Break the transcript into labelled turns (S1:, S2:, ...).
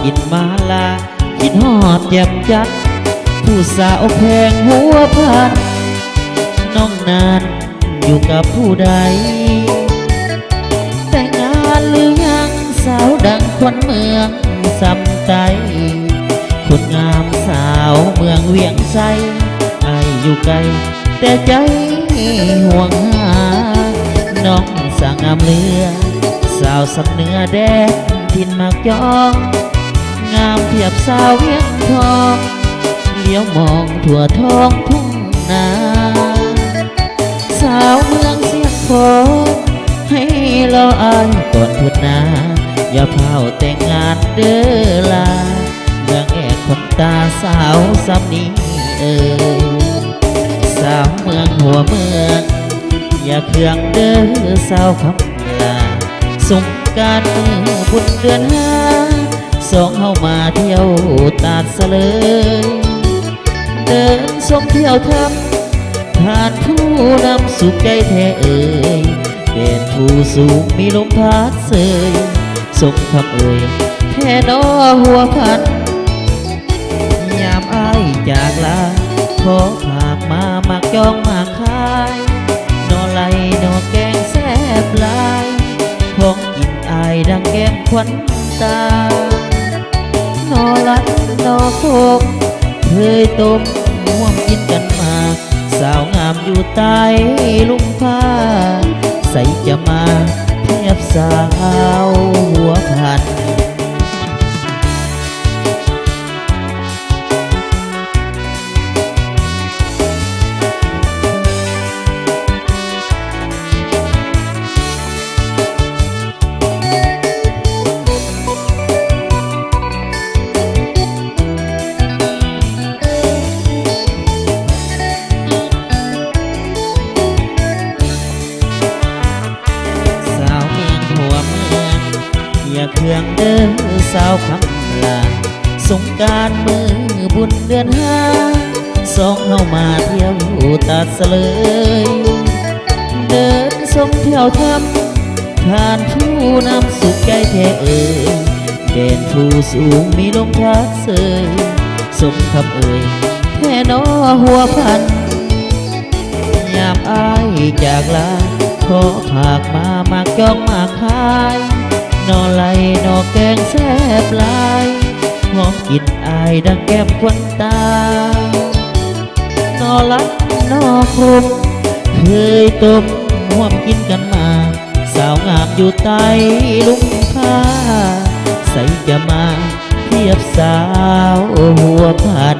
S1: กินมาลากินหอดแยมยัดผู้สาวแพงหัวพันน้องนานอยู่กับผู้ใดแต่งงานหรือยังสาวดังคนเมืองสำใจคนงามสาวเมืองเวียงไซไออยู่ไกลแต่ใจห่วงหาน้องสางงามเรือสาวสำเนื้อแดงทินมากยองงามเทียบสาวเวียงทองเลี้ยวมองทั่วท้องทุ่งนาสาวเมืองเสียงโคให้เราอายก่อนพุดนาอย่าเผาแต่งงานเด้อลาเมืองแอกคนตาสาวสำนี้สาวเมืองหัวเมืองอย่าเคืองเด้อสาวคำลาสงกรานต์บุญเดือนห้าสองเฮามาเที่ยวตาดสะเลยเดินชมเที่ยวทำผ่านผู้นำสุขใจแท้เป็นผู้สูงมีลมพัดเสยสมคำแท้นอหัวพันยามอ้ายจากลาขอฝากมามักจองมาขายนอไหลนอแกงแซ่บลายของกินอายดังแก้มควันตานอลัดนอโคกเคยต้มร่วมกินกันมาสาวงามอยู่ใต้ลุ่มผ้าใส่จะมาเทียบสาวหัวพันอย่าเคืองเด้อสาวคำลาสงกรานต์มือบุญเดือนห้าสองเฮามาเที่ยวตาดสะเลยเดินชมเที่ยวทำผ่านผู้นำสุขใจแท้เป็นผู้สูงมีลมพัดเสยสมคำแท้นอหัวพันยามอ้ายจากลาขอฝากมามากจองมาขายนอไหลนอแกงแซ่บลายหอมกลิ่นอายดังแก้มควันตานอลัดนอคมเคยต้มร่วมกินกันมาสาวงามอยู่ใต้ลุ่มผ้าใส่จะมาเทียบสาวหัวพัน